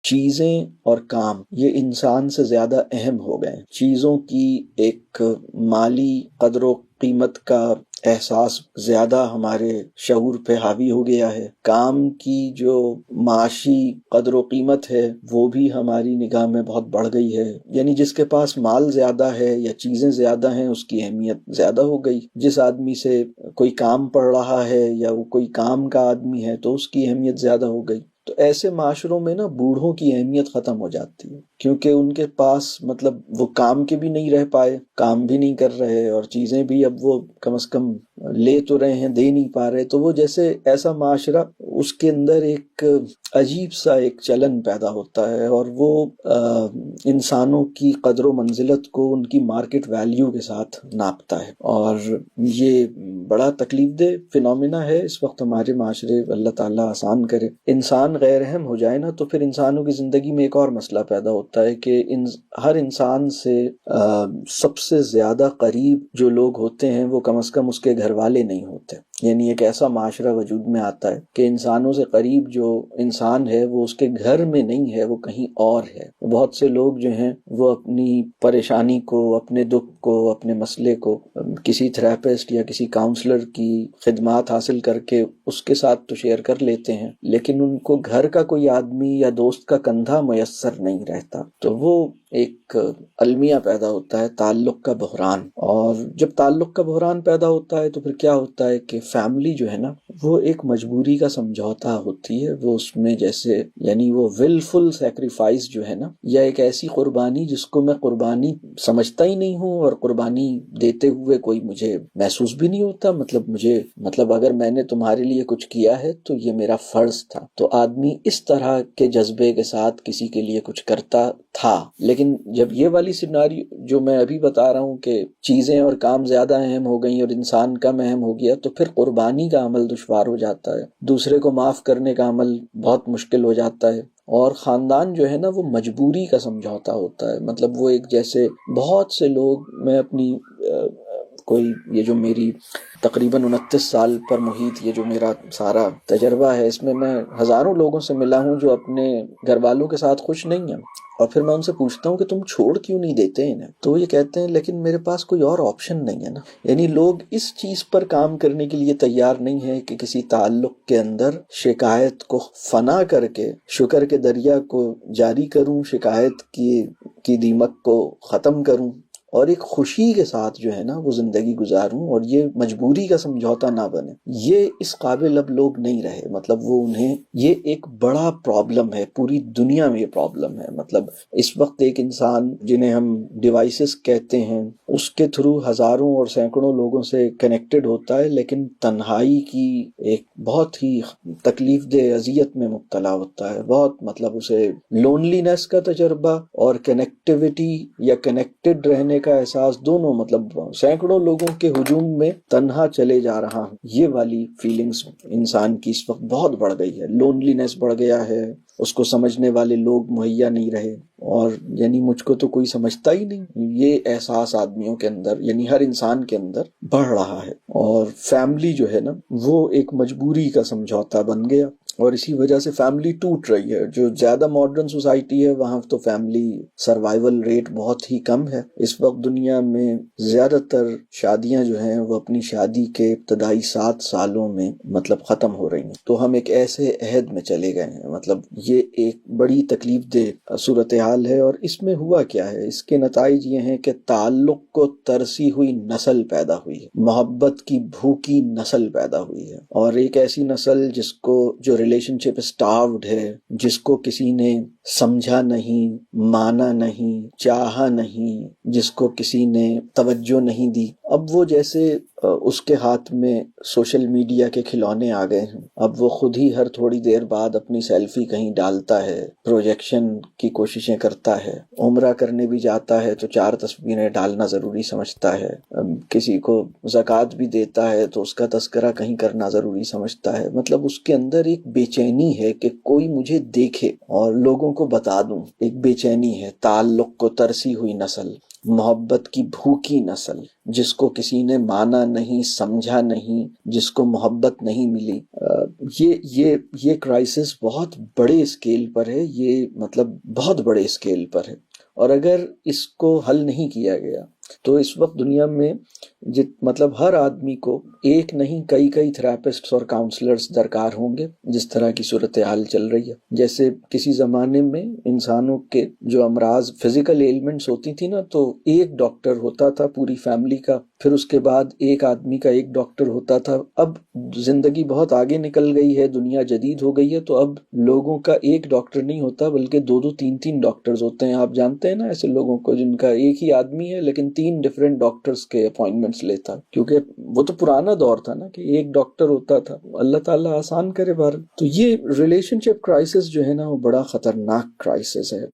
چیزیں اور کام یہ انسان سے زیادہ اہم ہو گئے. چیزوں کی ایک مالی قدر و قیمت کا احساس زیادہ ہمارے شعور پہ حاوی ہو گیا ہے. کام کی جو معاشی قدر و قیمت ہے وہ بھی ہماری نگاہ میں بہت بڑھ گئی ہے. یعنی جس کے پاس مال زیادہ ہے یا چیزیں زیادہ ہیں اس کی اہمیت زیادہ ہو گئی. جس آدمی سے کوئی کام پڑ رہا ہے یا وہ کوئی کام کا آدمی ہے تو اس کی اہمیت زیادہ ہو گئی. تو ایسے معاشروں میں نا بوڑھوں کی اہمیت ختم ہو جاتی ہے، کیونکہ ان کے پاس مطلب وہ کام کے بھی نہیں رہ پائے، کام بھی نہیں کر رہے، اور چیزیں بھی اب وہ کم از کم لے تو رہے ہیں، دے نہیں پا رہے. تو وہ جیسے ایسا معاشرہ، اس کے اندر ایک عجیب سا ایک چلن پیدا ہوتا ہے، اور وہ انسانوں کی قدر و منزلت کو ان کی مارکیٹ ویلیو کے ساتھ ناپتا ہے. اور یہ بڑا تکلیف دہ فینومینا ہے اس وقت ہمارے معاشرے. اللہ تعالیٰ آسان کرے. انسان غیر اہم ہو جائے نا تو پھر انسانوں کی زندگی میں ایک اور مسئلہ پیدا ہوتا ہے کہ ہر انسان سے سب سے زیادہ قریب جو لوگ ہوتے ہیں وہ کم از کم اس کے گھر والے نہیں ہوتے. یعنی ایک ایسا معاشرہ وجود میں آتا ہے کہ انسانوں سے قریب جو انسان ہے وہ اس کے گھر میں نہیں ہے، وہ کہیں اور ہے. بہت سے لوگ جو ہیں وہ اپنی پریشانی کو، اپنے دکھ کو، اپنے مسئلے کو کسی تھراپسٹ یا کسی کاؤنسلر کی خدمات حاصل کر کے اس کے ساتھ تو شیئر کر لیتے ہیں، لیکن ان کو گھر کا کوئی آدمی یا دوست کا کندھا میسر نہیں رہتا. تو وہ ایک المیہ پیدا ہوتا ہے، تعلق کا بحران. اور جب تعلق کا بحران پیدا ہوتا ہے تو پھر کیا ہوتا ہے کہ فیملی جو ہے نا وہ ایک مجبوری کا سمجھوتا ہوتی ہے. وہ اس میں جیسے یعنی وہ ولفل سیکریفائس جو ہے نا، یا ایک ایسی قربانی جس کو میں قربانی سمجھتا ہی نہیں ہوں، اور قربانی دیتے ہوئے کوئی مجھے محسوس بھی نہیں ہوتا. مطلب اگر میں نے تمہارے لیے کچھ کیا ہے تو یہ میرا فرض تھا. تو آدمی اس طرح کے جذبے کے ساتھ کسی کے لیے کچھ کرتا تھا. لیکن جب یہ والی سیناری جو میں ابھی بتا رہا ہوں کہ چیزیں اور کام زیادہ اہم ہو گئیں اور انسان کم اہم ہو گیا، تو پھر قربانی کا عمل دشوار ہو جاتا ہے، دوسرے کو معاف کرنے کا عمل بہت مشکل ہو جاتا ہے. اور خاندان جو ہے نا وہ مجبوری کا سمجھوتا ہوتا ہے. مطلب وہ ایک جیسے بہت سے لوگ، میں اپنی کوئی یہ جو میری تقریباً 29 سال پر محیط یہ جو میرا سارا تجربہ ہے، اس میں ہزاروں لوگوں سے ملا ہوں جو اپنے گھر والوں کے ساتھ خوش نہیں ہیں. اور پھر میں ان سے پوچھتا ہوں کہ تم چھوڑ کیوں نہیں دیتے انہیں؟ تو یہ کہتے ہیں لیکن میرے پاس کوئی اور آپشن نہیں ہے نا. یعنی لوگ اس چیز پر کام کرنے کے لیے تیار نہیں ہے کہ کسی تعلق کے اندر شکایت کو فنا کر کے شکر کے دریا کو جاری کروں، شکایت کی دیمک کو ختم کروں، اور ایک خوشی کے ساتھ جو ہے نا وہ زندگی گزاروں، اور یہ مجبوری کا سمجھوتا نہ بنے. یہ اس قابل اب لوگ نہیں رہے. مطلب وہ انہیں یہ ایک بڑا پرابلم ہے، پوری دنیا میں یہ پرابلم ہے. مطلب اس وقت ایک انسان جنہیں ہم ڈیوائسز کہتے ہیں اس کے تھرو ہزاروں اور سینکڑوں لوگوں سے کنیکٹڈ ہوتا ہے، لیکن تنہائی کی ایک بہت ہی تکلیف دہ اذیت میں مبتلا ہوتا ہے. بہت مطلب اسے لونلینس کا تجربہ اور کنیکٹیوٹی یا کنیکٹڈ رہنے کا احساس، دونوں مطلب سینکڑوں لوگوں کے ہجوم میں تنہا چلے جا رہا ہوں، یہ والی فیلنگز انسان کی اس وقت بہت بڑھ گئی ہے. لونلینس بڑھ گیا ہے، اس کو سمجھنے والے لوگ مہیا نہیں رہے، اور یعنی مجھ کو تو کوئی سمجھتا ہی نہیں، یہ احساس آدمیوں کے اندر، یعنی ہر انسان کے اندر بڑھ رہا ہے. اور فیملی جو ہے نا وہ ایک مجبوری کا سمجھوتا بن گیا، اور اسی وجہ سے فیملی ٹوٹ رہی ہے. جو زیادہ ماڈرن سوسائٹی ہے وہاں تو فیملی سروائیول ریٹ بہت ہی کم ہے. اس وقت دنیا میں زیادہ تر شادیاں جو ہیں وہ اپنی شادی کے ابتدائی 7 سالوں میں مطلب ختم ہو رہی ہیں. تو ہم ایک ایسے عہد میں چلے گئے ہیں. مطلب یہ ایک بڑی تکلیف دہ صورتحال ہے. اور اس میں ہوا کیا ہے؟ اس کے نتائج یہ ہیں کہ تعلق کو ترسی ہوئی نسل پیدا ہوئی ہے، محبت کی بھوکی نسل پیدا ہوئی ہے، اور ایک ایسی نسل جس کو جو ریلیشن شپ اسٹاروڈ ہے، جس کو کسی نے سمجھا نہیں، مانا نہیں، چاہا نہیں، جس کو کسی نے توجہ نہیں دی. اب وہ جیسے اس کے ہاتھ میں سوشل میڈیا کے کھلونے آ گئے ہیں. اب وہ خود ہی ہر تھوڑی دیر بعد اپنی سیلفی کہیں ڈالتا ہے، پروجیکشن کی کوششیں کرتا ہے، عمرہ کرنے بھی جاتا ہے تو 4 تصویریں ڈالنا ضروری سمجھتا ہے، کسی کو زکوٰۃ بھی دیتا ہے تو اس کا تذکرہ کہیں کرنا ضروری سمجھتا ہے. مطلب اس کے اندر ایک بے چینی ہے کہ کوئی مجھے دیکھے اور لوگوں کو بتا دوں. ایک بے چینی ہے. تعلق کو ترسی ہوئی نسل، محبت کی بھوکی نسل، جس کو کسی نے مانا نہیں، سمجھا نہیں، جس کو محبت نہیں ملی. یہ کرائسس بہت بڑے اسکیل پر ہے، یہ مطلب بہت بڑے اسکیل پر ہے، اور اگر اس کو حل نہیں کیا گیا تو اس وقت دنیا میں مطلب ہر آدمی کو ایک نہیں کئی تھراپسٹس اور کاؤنسلرز درکار ہوں گے، جس طرح کی صورتحال چل رہی ہے. جیسے کسی زمانے میں انسانوں کے جو امراض فزیکل ایلمنٹس ہوتی تھی نا، تو ایک ڈاکٹر ہوتا تھا پوری فیملی کا، پھر اس کے بعد ایک آدمی کا ایک ڈاکٹر ہوتا تھا. اب زندگی بہت آگے نکل گئی ہے، دنیا جدید ہو گئی ہے، تو اب لوگوں کا ایک ڈاکٹر نہیں ہوتا بلکہ دو تین ڈاکٹرز ہوتے ہیں. آپ جانتے ہیں نا ایسے لوگوں کو جن کا ایک ہی آدمی ہے لیکن 3 ڈفرینٹ ڈاکٹرز کے اپوائنٹمنٹس لیتا، کیونکہ وہ تو پرانا دور تھا نا کہ ایک ڈاکٹر ہوتا تھا. اللہ تعالیٰ آسان کرے بار. تو یہ ریلیشن شپ کرائسس جو ہے نا وہ بڑا خطرناک کرائسس ہے.